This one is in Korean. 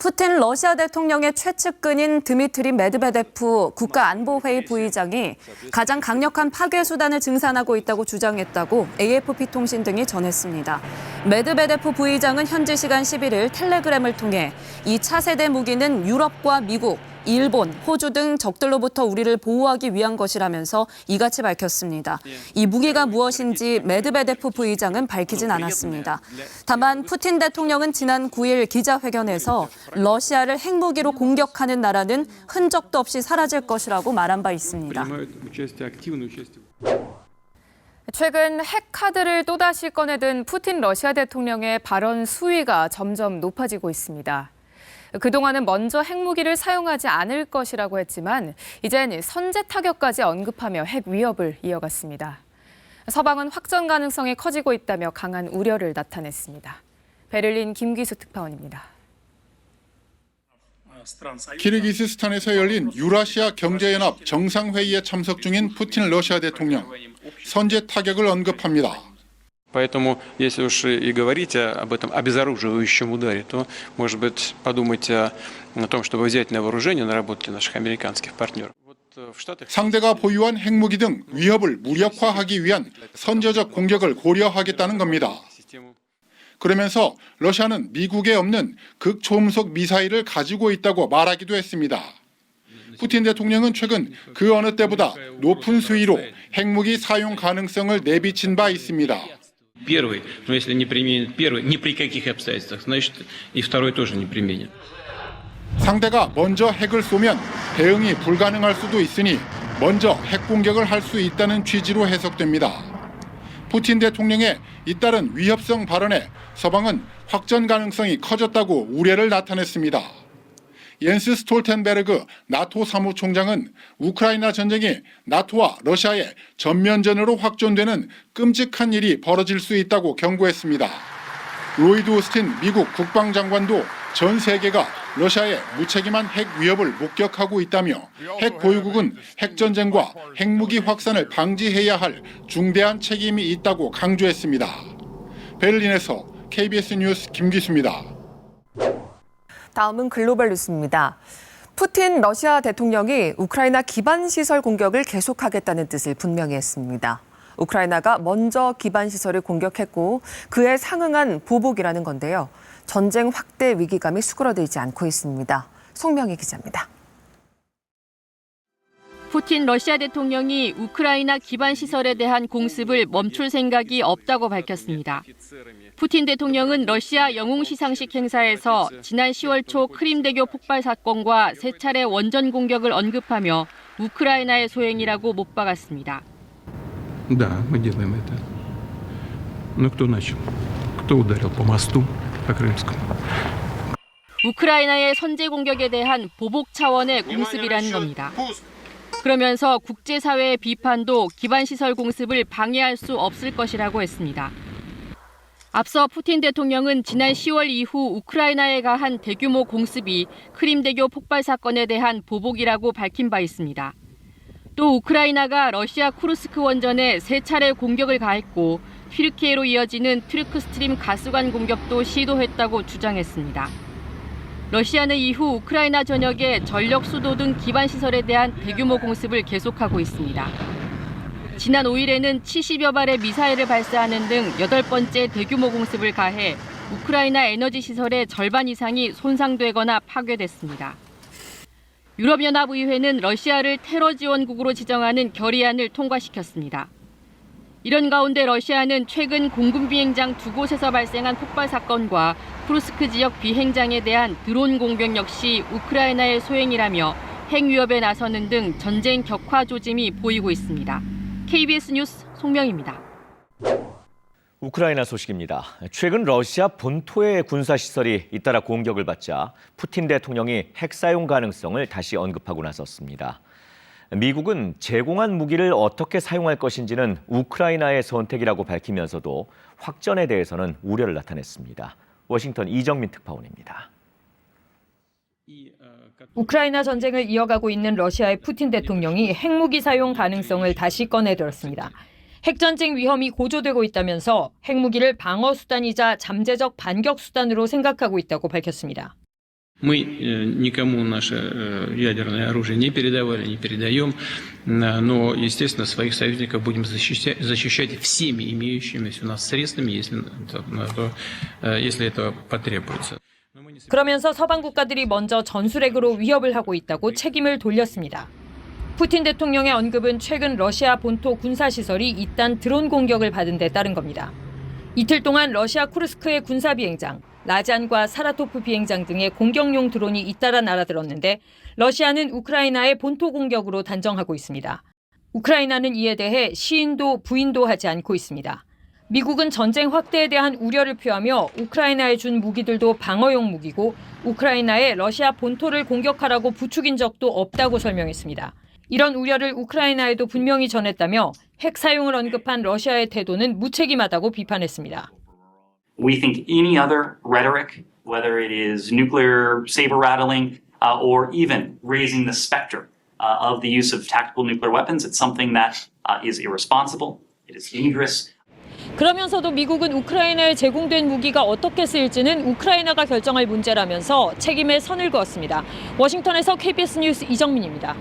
푸틴 러시아 대통령의 최측근인 드미트리 메드베데프 국가안보회의 부의장이 가장 강력한 파괴 수단을 증산하고 있다고 주장했다고 AFP 통신 등이 전했습니다. 메드베데프 부의장은 현지 시간 11일 텔레그램을 통해 이 차세대 무기는 유럽과 미국, 일본, 호주 등 적들로부터 우리를 보호하기 위한 것이라면서 이같이 밝혔습니다. 이 무기가 무엇인지 메드베데프 부의장은 밝히진 않았습니다. 다만 푸틴 대통령은 지난 9일 기자회견에서 러시아를 핵무기로 공격하는 나라는 흔적도 없이 사라질 것이라고 말한 바 있습니다. 최근 핵카드를 또다시 꺼내든 푸틴 러시아 대통령의 발언 수위가 점점 높아지고 있습니다. 그동안은 먼저 핵무기를 사용하지 않을 것이라고 했지만 이젠 선제 타격까지 언급하며 핵 위협을 이어갔습니다. 서방은 확전 가능성이 커지고 있다며 강한 우려를 나타냈습니다. 베를린 김기수 특파원입니다. 키르기스스탄에서 열린 유라시아 경제연합 정상회의에 참석 중인 푸틴 러시아 대통령, 선제 타격을 언급합니다. Поэтому, если уж и говорить об этом обезоруживающем ударе, то, может быть, подумать о том, чтобы взять на вооружение наработки наших американских партнеров. 상대가 보유한 핵무기 등 위협을 무력화하기 위한 선제적 공격을 고려하겠다는 겁니다. 그러면서 러시아는 미국에 없는 극초음속 미사일을 가지고 있다고 말하기도 했습니다. 푸틴 대통령은 최근 그 어느 때보다 높은 수위로 핵무기 사용 가능성을 내비친 바 있습니다. Первый, но если не применит первый, ни при каких обстоятельствах, значит и второй тоже не применит. 상대가 먼저 핵을 쏘면 대응이 불가능할 수도 있으니 먼저 핵 공격을 할 수 있다는 취지로 해석됩니다. 푸틴 대통령의 잇따른 위협성 발언에 서방은 확전 가능성이 커졌다고 우려를 나타냈습니다. 옌스 스톨텐베르그 나토 사무총장은 우크라이나 전쟁이 나토와 러시아의 전면전으로 확전되는 끔찍한 일이 벌어질 수 있다고 경고했습니다. 로이드 오스틴 미국 국방장관도 전 세계가 러시아의 무책임한 핵 위협을 목격하고 있다며 핵 보유국은 핵전쟁과 핵무기 확산을 방지해야 할 중대한 책임이 있다고 강조했습니다. 베를린에서 KBS 뉴스 김기수입니다. 다음은 글로벌 뉴스입니다. 푸틴 러시아 대통령이 우크라이나 기반 시설 공격을 계속하겠다는 뜻을 분명히 했습니다. 우크라이나가 먼저 기반 시설을 공격했고 그에 상응한 보복이라는 건데요. 전쟁 확대 위기감이 수그러들지 않고 있습니다. 송명희 기자입니다. 푸틴 러시아 대통령이 우크라이나 기반 시설에 대한 공습을 멈출 생각이 없다고 밝혔습니다. 푸틴 대통령은 러시아 영웅 시상식 행사에서 지난 10월 초 크림대교 폭발 사건과 세 차례 원전 공격을 언급하며 우크라이나의 소행이라고 못 박았습니다. Да, мы делаем это. Но кто начал? Кто ударил по мосту, по Крымскому? 우크라이나의 선제 공격에 대한 보복 차원의 공습이라는 겁니다. 그러면서 국제사회의 비판도 기반시설 공습을 방해할 수 없을 것이라고 했습니다. 앞서 푸틴 대통령은 지난 10월 이후 우크라이나에 가한 대규모 공습이 크림대교 폭발 사건에 대한 보복이라고 밝힌 바 있습니다. 또 우크라이나가 러시아 쿠르스크 원전에 세 차례 공격을 가했고 튀르키예로 이어지는 트르크 스트림 가스관 공격도 시도했다고 주장했습니다. 러시아는 이후 우크라이나 전역의 전력 수도 등 기반 시설에 대한 대규모 공습을 계속하고 있습니다. 지난 5일에는 70여 발의 미사일을 발사하는 등 8번째 대규모 공습을 가해 우크라이나 에너지 시설의 절반 이상이 손상되거나 파괴됐습니다. 유럽연합의회는 러시아를 테러 지원국으로 지정하는 결의안을 통과시켰습니다. 이런 가운데 러시아는 최근 공군 비행장 2곳에서 발생한 폭발 사건과 쿠르스크 지역 비행장에 대한 드론 공격 역시 우크라이나의 소행이라며 핵 위협에 나서는 등 전쟁 격화 조짐이 보이고 있습니다. KBS 뉴스 송명희입니다. 우크라이나 소식입니다. 최근 러시아 본토의 군사시설이 잇따라 공격을 받자 푸틴 대통령이 핵 사용 가능성을 다시 언급하고 나섰습니다. 미국은 제공한 무기를 어떻게 사용할 것인지는 우크라이나의 선택이라고 밝히면서도 확전에 대해서는 우려를 나타냈습니다. 워싱턴 이정민 특파원입니다. 우크라이나 전쟁을 이어가고 있는 러시아의 푸틴 대통령이 핵무기 사용 가능성을 다시 꺼내들었습니다. 핵전쟁 위험이 고조되고 있다면서 핵무기를 방어 수단이자 잠재적 반격 수단으로 생각하고 있다고 밝혔습니다. Мы никому наше ядерное оружие не передавали, не передаем, но, естественно, своих союзников будем защищать всеми имеющимися у нас средствами, если это потребуется. 그러면서 서방 국가들이 먼저 전술핵으로 위협을 하고 있다고 책임을 돌렸습니다. 푸틴 대통령의 언급은 최근 러시아 본토 군사시설이 잇단 드론 공격을 받은 데 따른 겁니다. 이틀 동안 러시아 쿠르스크의 군사비행장, 라잔과 사라토프 비행장 등의 공격용 드론이 잇따라 날아들었는데 러시아는 우크라이나의 본토 공격으로 단정하고 있습니다. 우크라이나는 이에 대해 시인도 부인도 하지 않고 있습니다. 미국은 전쟁 확대에 대한 우려를 표하며 우크라이나에 준 무기들도 방어용 무기고 우크라이나의 러시아 본토를 공격하라고 부추긴 적도 없다고 설명했습니다. 이런 우려를 우크라이나에도 분명히 전했다며 핵 사용을 언급한 러시아의 태도는 무책임하다고 비판했습니다. We think any other rhetoric, whether it is nuclear saber rattling or even raising the specter of the use of tactical nuclear weapons, it's something that is irresponsible, it is dangerous. 그러면서도 미국은 우크라이나에 제공된 무기가 어떻게 쓰일지는 우크라이나가 결정할 문제라면서 책임에 선을 그었습니다. 워싱턴에서 KBS 뉴스 이정민입니다.